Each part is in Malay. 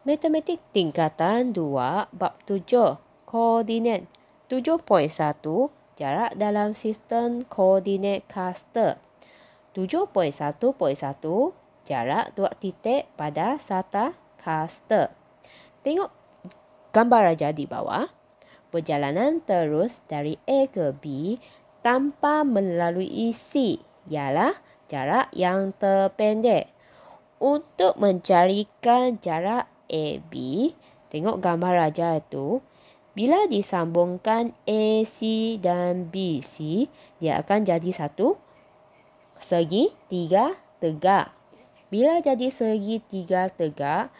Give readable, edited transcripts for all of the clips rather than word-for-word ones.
Matematik tingkatan 2 bab 7 koordinat 7.1 jarak dalam sistem koordinat cluster. 7.1.1 jarak dua titik pada sata cluster. Tengok gambar raja di bawah. Perjalanan terus dari A ke B tanpa melalui C ialah jarak yang terpendek. Untuk mencarikan jarak AB, tengok gambar raja itu, bila disambungkan AC dan BC, dia akan jadi satu segitiga tegak. Bila jadi segitiga tegak,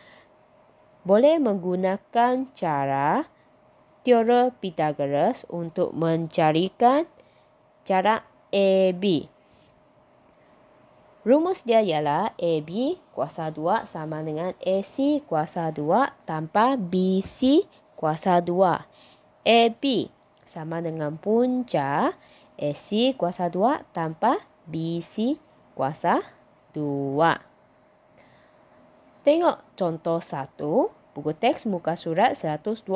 boleh menggunakan cara teorem Pythagoras untuk mencarikan jarak AB. Rumus dia ialah AB kuasa 2 sama dengan AC kuasa 2 tanpa BC kuasa 2. AB sama dengan punca AC kuasa 2 tanpa BC kuasa 2. Tengok contoh 1, buku teks muka surat 124.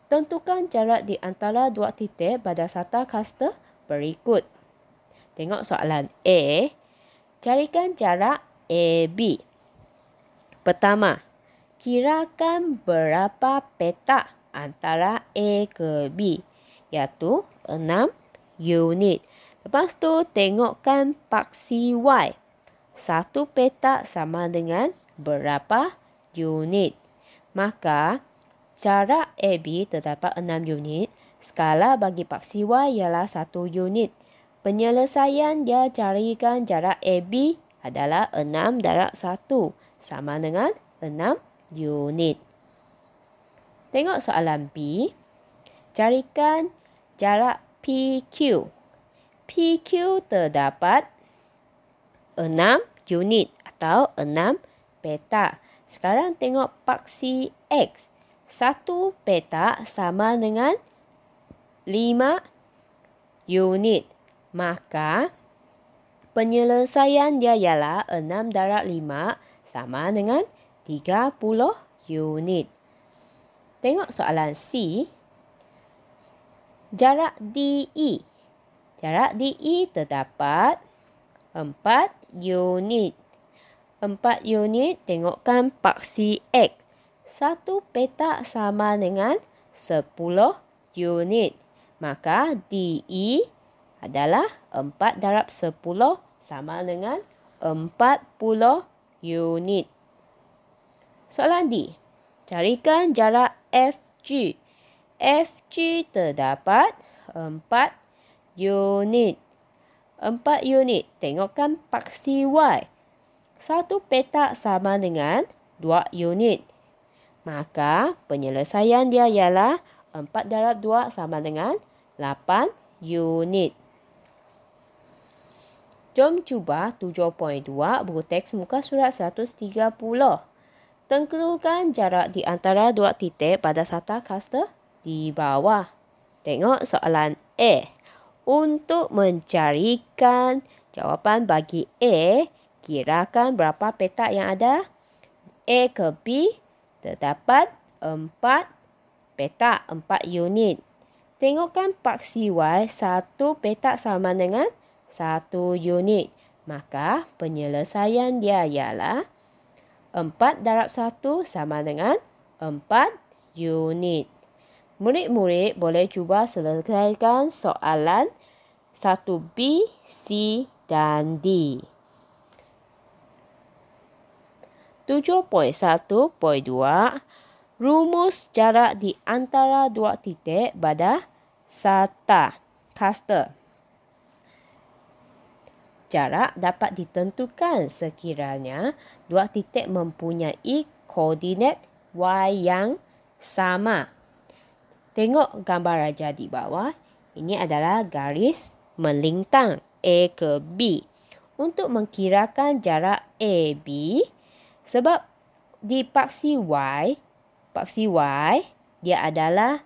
Tentukan jarak di antara dua titik pada sata cluster berikut. Tengok soalan A. Carikan jarak AB. Pertama, kirakan berapa petak antara A ke B, iaitu 6 unit. Lepas tu, tengokkan paksi Y. Satu petak sama dengan berapa unit. Maka, jarak AB terdapat 6 unit. Skala bagi paksi Y ialah 1 unit. Penyelesaian dia carikan jarak AB adalah 6 darab 1 sama dengan 6 unit. Tengok soalan B. Carikan jarak PQ. PQ terdapat 6 unit atau 6 petak. Sekarang tengok paksi X. 1 petak sama dengan 5 unit. Maka, penyelesaian dia ialah 6 darab 5 sama dengan 30 unit. Tengok soalan C. Jarak DE. Jarak DE terdapat 4 unit. 4 unit, tengokkan paksi X. 1 petak sama dengan 10 unit. Maka DE adalah 4 darab 10 sama dengan 40 unit. Soalan D. Carikan jarak FG. FG terdapat 4 unit. 4 unit. Tengokkan paksi Y. 1 petak sama dengan 2 unit. Maka penyelesaian dia ialah 4 darab 2 sama dengan 8 unit. Jom cuba 7.2 buku teks muka surat 130. Tentukan jarak di antara dua titik pada sata cluster di bawah. Tengok soalan A. Untuk mencarikan jawapan bagi A, kirakan berapa petak yang ada. A ke B terdapat 4 petak, 4 unit. Tengokkan paksi Y, 1 petak sama dengan 1 unit. Maka penyelesaian dia ialah 4 darab 1 sama dengan 4 unit. Murid-murid boleh cuba selesaikan soalan 1B, C dan D. 7.1.2 rumus jarak di antara dua titik pada sata cluster. Jarak dapat ditentukan sekiranya dua titik mempunyai koordinat Y yang sama. Tengok gambar raja di bawah. Ini adalah garis melintang A ke B. Untuk mengkirakan jarak AB, sebab di paksi Y dia adalah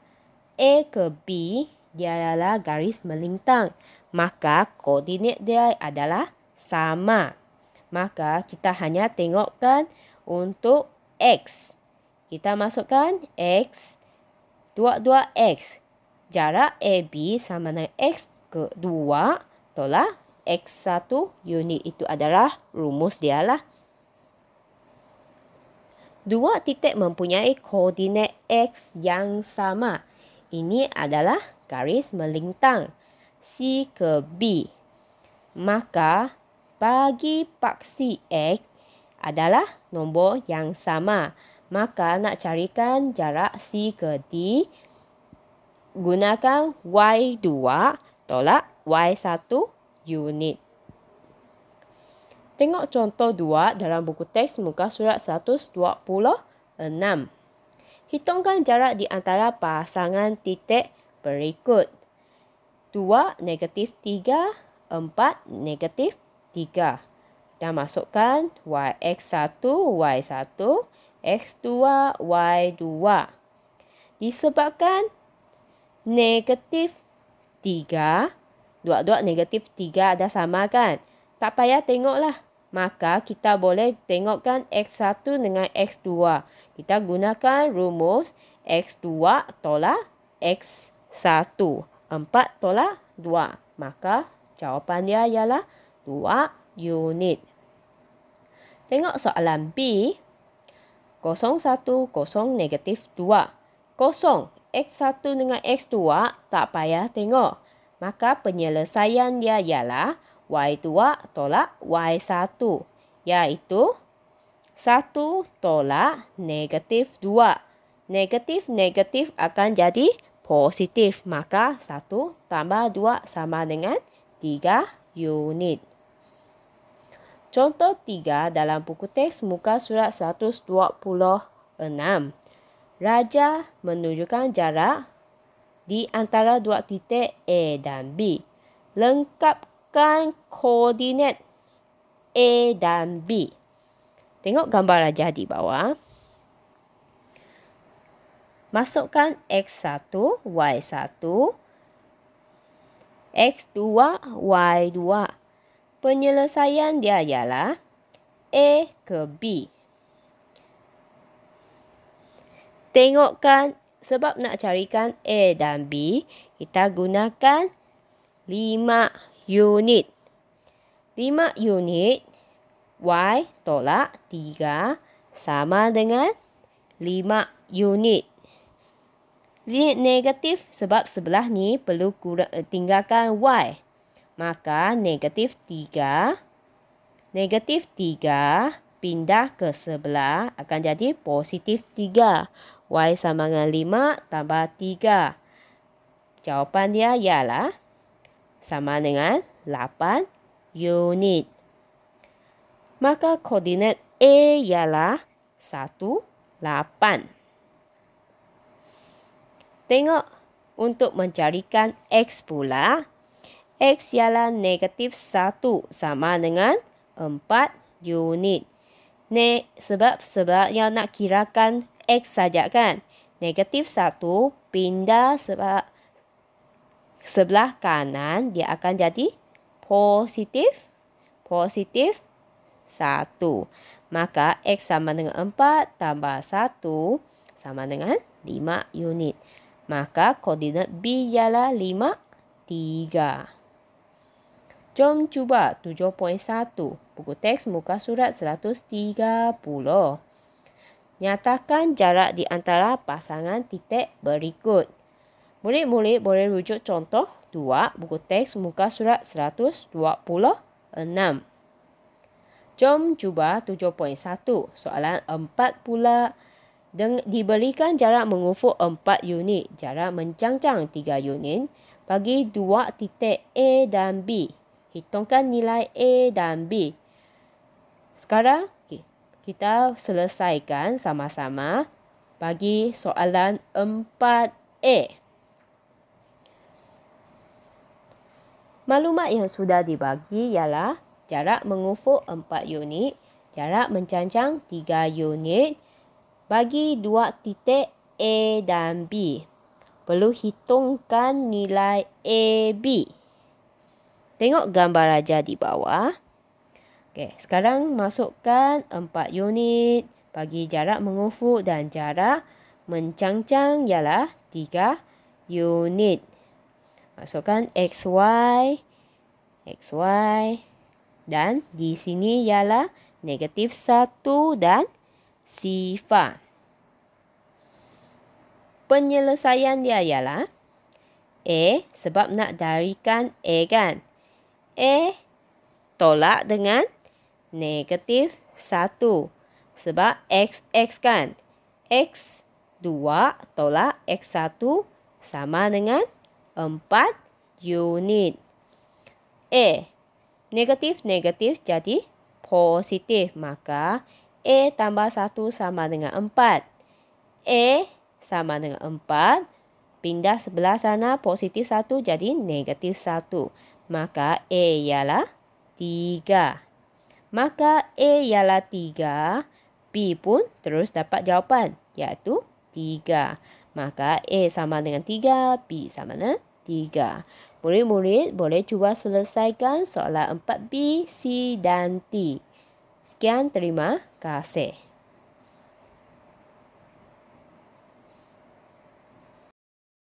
A ke B, dia adalah garis melintang. Maka koordinat dia adalah sama. Maka kita hanya tengokkan untuk X. Kita masukkan X, 2X. Jarak AB sama dengan X ke 2 tolak X1 unit. Itu adalah rumus dia lah. Dua titik mempunyai koordinat X yang sama. Ini adalah garis melintang C ke B. Maka bagi paksi X adalah nombor yang sama. Maka nak carikan jarak C ke D, gunakan Y2 tolak Y1 unit. Tengok contoh 2 dalam buku teks muka surat 126. Hitungkan jarak di antara pasangan titik berikut. 2, negatif 3. 4, negatif 3. Kita masukkan X1, Y1, X2, Y2. Disebabkan negatif 3, dua-dua negatif 3 ada sama kan? Tak payah tengoklah. Maka kita boleh tengokkan X1 dengan X2. Kita gunakan rumus X2 tolak X1. 4 tolak 2. Maka jawapan dia ialah 2 unit. Tengok soalan B. 0, 1, 0, negatif 2. 0, X1 dengan X2 tak payah tengok. Maka penyelesaian dia ialah Y2 tolak Y1. Iaitu 1 tolak negatif 2. Negatif akan jadi positif. Maka 1 tambah 2 sama dengan 3 unit. Contoh 3 dalam buku teks muka surat 126. Raja menunjukkan jarak di antara dua titik A dan B. Lengkapkan koordinat A dan B. Tengok gambar raja di bawah. Masukkan X1, Y1, X2, Y2. Penyelesaian dia ialah A ke B. Tengokkan, sebab nak carikan A dan B, kita gunakan 5 unit. 5 unit, Y tolak 3 sama dengan 5 unit. Negatif sebab sebelah ni perlu tinggalkan Y. Maka negatif 3 pindah ke sebelah akan jadi positif 3. Y sama dengan 5 tambah 3. Jawapan dia ialah sama dengan 8 unit. Maka koordinat A ialah 1, 8. Tengok untuk mencarikan X pula. X ialah negatif 1 sama dengan 4 unit. Sebab yang nak kirakan X saja kan. Negatif 1 pindah sebab sebelah kanan dia akan jadi positif 1. Maka X sama dengan 4 tambah 1 sama dengan 5 unit. Maka koordinat B ialah 5, 3. Jom cuba 7.1. Buku teks muka surat 130. Nyatakan jarak di antara pasangan titik berikut. Murid-murid boleh rujuk contoh 2 buku teks muka surat 126. Jom cuba 7.1. Soalan 4 pula. Diberikan jarak mengufuk 4 unit, jarak mencangcang 3 unit bagi dua titik A dan B. Hitungkan nilai A dan B. Sekarang kita selesaikan sama-sama bagi soalan 4A. Maklumat yang sudah dibagi ialah jarak mengufuk 4 unit, jarak mencancang 3 unit bagi dua titik A dan B. Perlu hitungkan nilai AB. Tengok gambar raja di bawah. Okey, sekarang masukkan 4 unit bagi jarak mengufuk dan jarak mencangcang ialah 3 unit. Masukkan XY, XY dan di sini ialah negatif 1 dan sifar. Penyelesaian dia ialah A sebab nak darikan A kan. A tolak dengan negatif 1 sebab X kan. X 2 tolak X1 sama dengan 4 unit. A negatif jadi positif. Maka A tambah 1 sama dengan 4. A sama dengan 4. Pindah sebelah sana positif 1 jadi negatif 1. Maka A ialah 3. Maka A ialah 3. B pun terus dapat jawapan iaitu 3. Maka A sama dengan 3, B sama dengan 3. Murid-murid boleh cuba selesaikan soalan 4B, C dan D. Sekian, terima kasih.